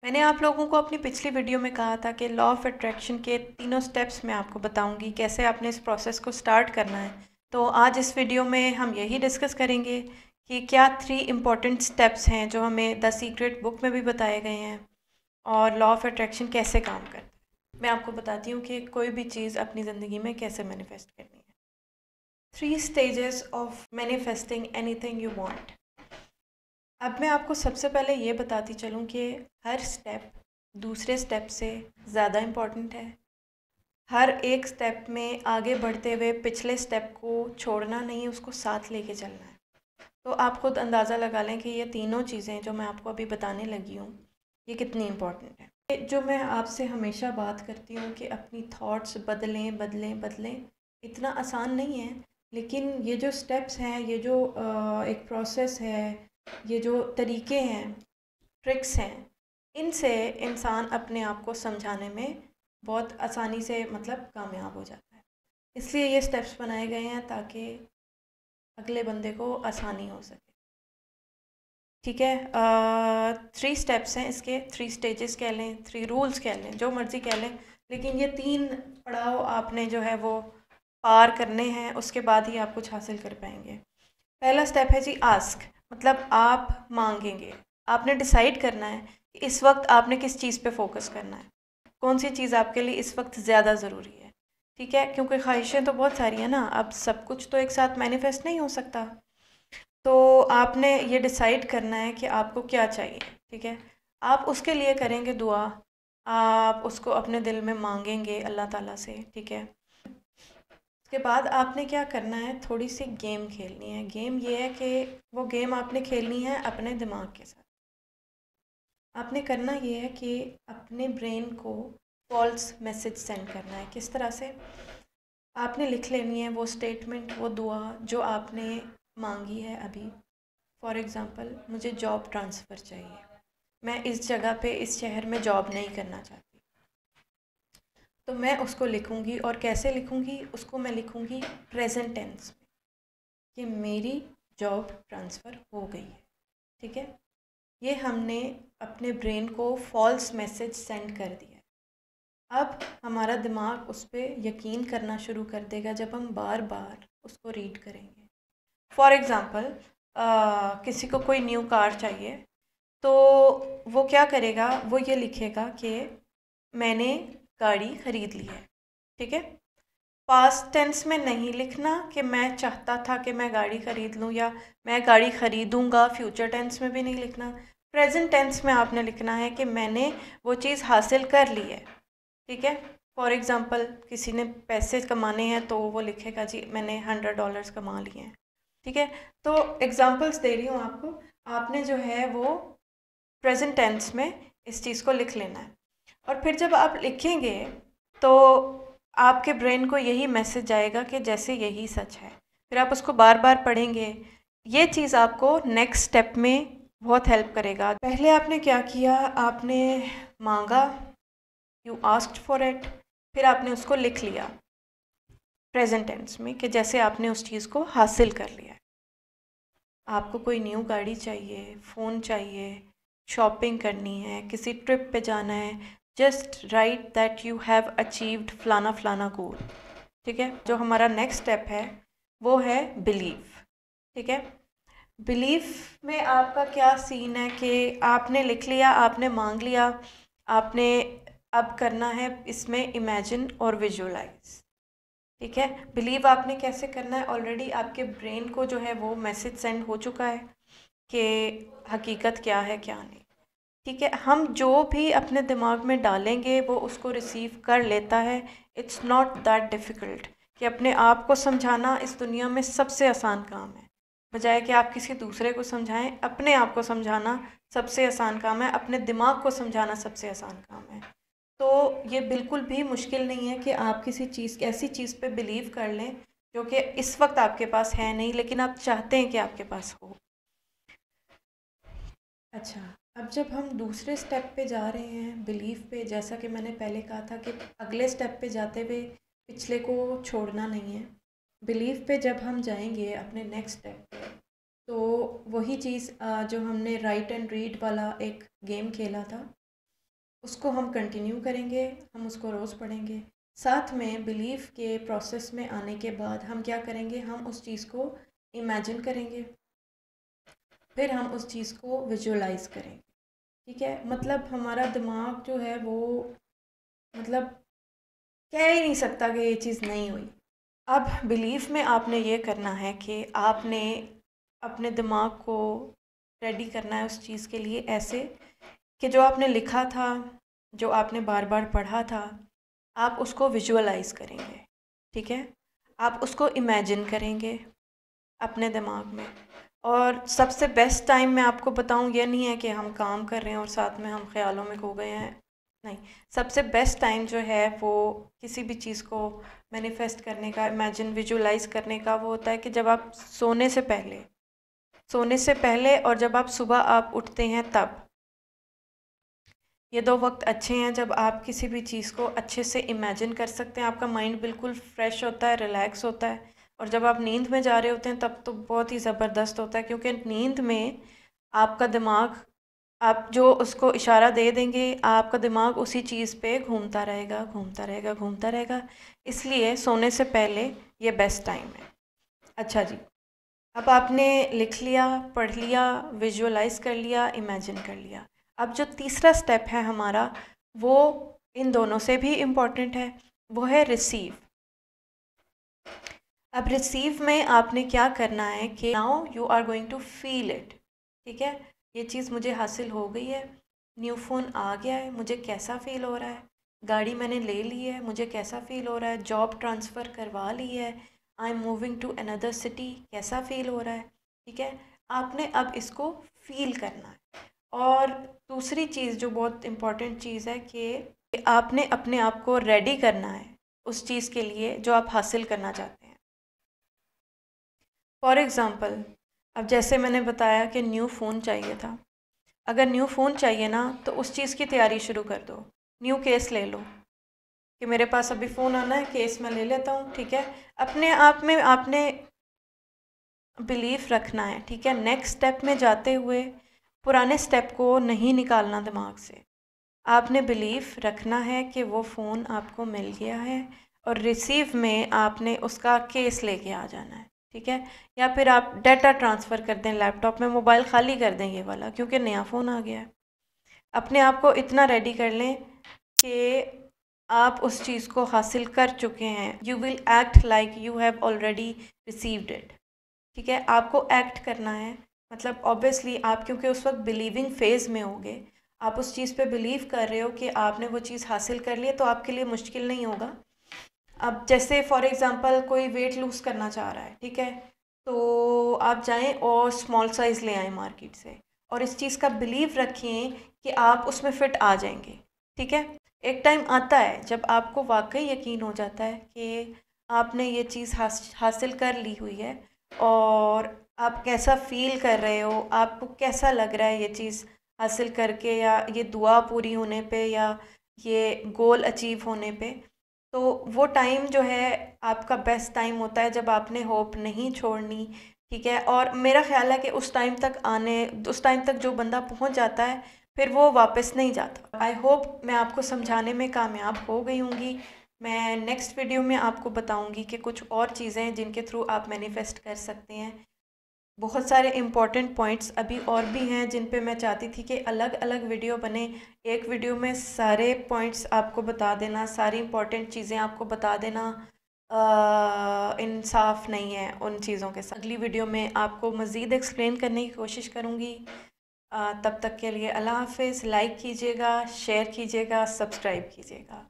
मैंने आप लोगों को अपनी पिछली वीडियो में कहा था कि लॉ ऑफ अट्रैक्शन के तीनों स्टेप्स मैं आपको बताऊंगी कैसे आपने इस प्रोसेस को स्टार्ट करना है। तो आज इस वीडियो में हम यही डिस्कस करेंगे कि क्या 3 इम्पॉर्टेंट स्टेप्स हैं जो हमें द सीक्रेट बुक में भी बताए गए हैं और लॉ ऑफ अट्रैक्शन कैसे काम करता है। मैं आपको बताती हूँ कि कोई भी चीज़ अपनी ज़िंदगी में कैसे मैनिफेस्ट करनी है। 3 stages of manifesting anything you want. अब मैं आपको सबसे पहले ये बताती चलूँ कि हर स्टेप दूसरे स्टेप से ज़्यादा इम्पॉर्टेंट है। हर एक स्टेप में आगे बढ़ते हुए पिछले स्टेप को छोड़ना नहीं, उसको साथ लेके चलना है। तो आप खुद अंदाज़ा लगा लें कि ये तीनों चीज़ें जो मैं आपको अभी बताने लगी हूँ ये कितनी इम्पॉर्टेंट है। ये जो मैं आपसे हमेशा बात करती हूँ कि अपनी थॉट्स बदलें बदलें बदलें, इतना आसान नहीं है। लेकिन ये जो स्टेप्स हैं, ये जो एक प्रोसेस है, ये जो तरीके हैं, ट्रिक्स हैं, इनसे इंसान अपने आप को समझाने में बहुत आसानी से मतलब कामयाब हो जाता है। इसलिए ये स्टेप्स बनाए गए हैं ताकि अगले बंदे को आसानी हो सके। ठीक है, 3 स्टेप्स हैं इसके, 3 स्टेजेस कह लें, 3 रूल्स कह लें, जो मर्ज़ी कह लें, लेकिन ये 3 पड़ाव आपने जो है वो पार करने हैं, उसके बाद ही आप कुछ हासिल कर पाएंगे। पहला स्टेप है जी आस्क, मतलब आप मांगेंगे। आपने डिसाइड करना है कि इस वक्त आपने किस चीज़ पे फोकस करना है, कौन सी चीज़ आपके लिए इस वक्त ज़्यादा ज़रूरी है। ठीक है, क्योंकि ख्वाहिशें तो बहुत सारी हैं ना, अब सब कुछ तो एक साथ मैनिफेस्ट नहीं हो सकता। तो आपने ये डिसाइड करना है कि आपको क्या चाहिए। ठीक है, आप उसके लिए करेंगे दुआ, आप उसको अपने दिल में मांगेंगे अल्लाह ताला से। ठीक है, उसके बाद आपने क्या करना है, थोड़ी सी गेम खेलनी है। गेम ये है कि वो गेम आपने खेलनी है अपने दिमाग के साथ। आपने करना ये है कि अपने ब्रेन को फॉल्स मैसेज सेंड करना है। किस तरह से? आपने लिख लेनी है वो स्टेटमेंट, वो दुआ जो आपने मांगी है अभी। फॉर एग्ज़ाम्पल, मुझे जॉब ट्रांसफ़र चाहिए, मैं इस जगह पे इस शहर में जॉब नहीं करना चाहती। तो मैं उसको लिखूँगी, और कैसे लिखूँगी उसको, मैं लिखूँगी प्रेजेंट टेंस में कि मेरी जॉब ट्रांसफ़र हो गई है। ठीक है, ये हमने अपने ब्रेन को फॉल्स मैसेज सेंड कर दिया है। अब हमारा दिमाग उस पर यकीन करना शुरू कर देगा जब हम बार बार उसको रीड करेंगे। फॉर एग्ज़ाम्पल, किसी को कोई न्यू कार चाहिए, तो वो क्या करेगा, वो ये लिखेगा कि मैंने गाड़ी ख़रीद ली है। ठीक है, पास्ट टेंस में नहीं लिखना कि मैं चाहता था कि मैं गाड़ी ख़रीद लूँ या मैं गाड़ी ख़रीदूँगा। फ्यूचर टेंस में भी नहीं लिखना। प्रेजेंट टेंस में आपने लिखना है कि मैंने वो चीज़ हासिल कर ली है। ठीक है, फॉर एग्ज़ाम्पल, किसी ने पैसे कमाने हैं तो वो लिखेगा जी मैंने $100 कमा लिए हैं। ठीक है, तो एग्ज़ाम्पल्स दे रही हूँ आपको। आपने जो है वो प्रेजेंट टेंस में इस चीज़ को लिख लेना है, और फिर जब आप लिखेंगे तो आपके ब्रेन को यही मैसेज जाएगा कि जैसे यही सच है। फिर आप उसको बार बार पढ़ेंगे। ये चीज़ आपको नेक्स्ट स्टेप में बहुत हेल्प करेगा। पहले आपने क्या किया, आपने मांगा, यू आस्क्ड फॉर इट, फिर आपने उसको लिख लिया प्रेजेंट टेंस में कि जैसे आपने उस चीज़ को हासिल कर लिया है। आपको कोई न्यू गाड़ी चाहिए, फ़ोन चाहिए, शॉपिंग करनी है, किसी ट्रिप पे जाना है, just right that you have achieved फलाना फलाना गोल। ठीक है, जो हमारा नेक्स्ट स्टेप है वो है बिलीव। ठीक है, बिलीफ में आपका क्या सीन है कि आपने लिख लिया, आपने मांग लिया, आपने अब करना है इसमें इमेजिन और विजुअलाइज। ठीक है, बिलीव आपने कैसे करना है, ऑलरेडी आपके ब्रेन को जो है वो मैसेज सेंड हो चुका है कि हकीकत क्या है क्या नहीं। ठीक है, हम जो भी अपने दिमाग में डालेंगे वो उसको रिसीव कर लेता है। इट्स नॉट दैट डिफ़िकल्ट कि अपने आप को समझाना इस दुनिया में सबसे आसान काम है। बजाय कि आप किसी दूसरे को समझाएं, अपने आप को समझाना सबसे आसान काम है, अपने दिमाग को समझाना सबसे आसान काम है। तो ये बिल्कुल भी मुश्किल नहीं है कि आप किसी चीज़, ऐसी चीज़ पे बिलीव कर लें जो कि इस वक्त आपके पास है नहीं, लेकिन आप चाहते हैं कि आपके पास हो। अच्छा, अब जब हम दूसरे स्टेप पे जा रहे हैं बिलीफ पे, जैसा कि मैंने पहले कहा था कि अगले स्टेप पे जाते हुए पिछले को छोड़ना नहीं है। बिलीफ पे जब हम जाएंगे अपने नेक्स्ट स्टेप पे, तो वही चीज़ जो हमने राइट एंड रीड वाला एक गेम खेला था, उसको हम कंटिन्यू करेंगे, हम उसको रोज़ पढ़ेंगे। साथ में बिलीफ के प्रोसेस में आने के बाद हम क्या करेंगे, हम उस चीज़ को इमेजिन करेंगे, फिर हम उस चीज़ को विजुअलाइज करेंगे। ठीक है, मतलब हमारा दिमाग जो है वो मतलब कह ही नहीं सकता कि ये चीज़ नहीं हुई। अब बिलीफ में आपने ये करना है कि आपने अपने दिमाग को रेडी करना है उस चीज़ के लिए, ऐसे कि जो आपने लिखा था, जो आपने बार बार पढ़ा था, आप उसको विजुअलाइज करेंगे। ठीक है, आप उसको इमेजिन करेंगे अपने दिमाग में। और सबसे बेस्ट टाइम मैं आपको बताऊं, ये नहीं है कि हम काम कर रहे हैं और साथ में हम ख्यालों में खो गए हैं, नहीं। सबसे बेस्ट टाइम जो है वो किसी भी चीज़ को मैनिफेस्ट करने का, इमेजिन, विजुअलाइज करने का, वो होता है कि जब आप सोने से पहले और जब आप सुबह आप उठते हैं तब। ये दो वक्त अच्छे हैं जब आप किसी भी चीज़ को अच्छे से इमेजिन कर सकते हैं। आपका माइंड बिल्कुल फ्रेश होता है, रिलैक्स होता है। और जब आप नींद में जा रहे होते हैं तब तो बहुत ही ज़बरदस्त होता है, क्योंकि नींद में आपका दिमाग, आप जो उसको इशारा दे देंगे, आपका दिमाग उसी चीज़ पे घूमता रहेगा, घूमता रहेगा, घूमता रहेगा। इसलिए सोने से पहले ये बेस्ट टाइम है। अच्छा जी, अब आपने लिख लिया, पढ़ लिया, विजुअलाइज कर लिया, इमेजिन कर लिया। अब जो तीसरा स्टेप है हमारा, वो इन दोनों से भी इम्पॉर्टेंट है, वो है रिसीव। अब रिसीव में आपने क्या करना है कि now you are going to feel it. ठीक है, ये चीज़ मुझे हासिल हो गई है, न्यू फ़ोन आ गया है, मुझे कैसा फ़ील हो रहा है, गाड़ी मैंने ले ली है, मुझे कैसा फ़ील हो रहा है, जॉब ट्रांसफ़र करवा ली है, I am moving to another city, कैसा फ़ील हो रहा है। ठीक है, आपने अब इसको फ़ील करना है। और दूसरी चीज़ जो बहुत इम्पॉर्टेंट चीज़ है कि आपने अपने आप को रेडी करना है उस चीज़ के लिए जो आप हासिल करना चाहते हैं। फॉर एग्ज़ाम्पल, अब जैसे मैंने बताया कि न्यू फ़ोन चाहिए था, अगर न्यू फ़ोन चाहिए ना तो उस चीज़ की तैयारी शुरू कर दो। न्यू केस ले लो कि मेरे पास अभी फ़ोन आना है, केस मैं ले लेता हूँ। ठीक है, अपने आप में आपने बिलीफ रखना है। ठीक है, नेक्स्ट स्टेप में जाते हुए पुराने स्टेप को नहीं निकालना दिमाग से। आपने बिलीफ रखना है कि वो फ़ोन आपको मिल गया है, और रिसीव में आपने उसका केस लेके आ जाना है। ठीक है, या फिर आप डाटा ट्रांसफ़र कर दें लैपटॉप में, मोबाइल ख़ाली कर दें ये वाला, क्योंकि नया फ़ोन आ गया है। अपने आप को इतना रेडी कर लें कि आप उस चीज़ को हासिल कर चुके हैं। You will act like you have already received it. ठीक है, आपको एक्ट करना है, मतलब ऑब्वियसली आप, क्योंकि उस वक्त बिलीविंग फेज़ में होंगे, आप उस चीज़ पे बिलीव कर रहे हो कि आपने वो चीज़ हासिल कर ली है, तो आपके लिए मुश्किल नहीं होगा। अब जैसे फॉर एग्ज़ाम्पल कोई वेट लूज़ करना चाह रहा है, ठीक है, तो आप जाएं और स्मॉल साइज़ ले आएँ मार्केट से, और इस चीज़ का बिलीव रखें कि आप उसमें फ़िट आ जाएंगे। ठीक है, एक टाइम आता है जब आपको वाकई यकीन हो जाता है कि आपने ये चीज़ हासिल कर ली हुई है, और आप कैसा फ़ील कर रहे हो, आपको कैसा लग रहा है ये चीज़ हासिल करके, या ये दुआ पूरी होने पे, या ये गोल अचीव होने पे। तो वो टाइम जो है आपका बेस्ट टाइम होता है, जब आपने होप नहीं छोड़नी। ठीक है, और मेरा ख्याल है कि उस टाइम तक जो बंदा पहुंच जाता है, फिर वो वापस नहीं जाता। आई होप मैं आपको समझाने में कामयाब हो गई होंगी। मैं नेक्स्ट वीडियो में आपको बताऊंगी कि कुछ और चीज़ें जिनके थ्रू आप मैनिफेस्ट कर सकते हैं। बहुत सारे इम्पॉर्टेंट पॉइंट्स अभी और भी हैं जिन पे मैं चाहती थी कि अलग अलग वीडियो बने। एक वीडियो में सारे पॉइंट्स आपको बता देना, सारी इम्पॉर्टेंट चीज़ें आपको बता देना इंसाफ नहीं है उन चीज़ों के साथ। अगली वीडियो में आपको मज़ीद एक्सप्लेन करने की कोशिश करूँगी। तब तक के लिए अल्लाह हाफ़िज़। लाइक कीजिएगा, शेयर कीजिएगा, सब्सक्राइब कीजिएगा।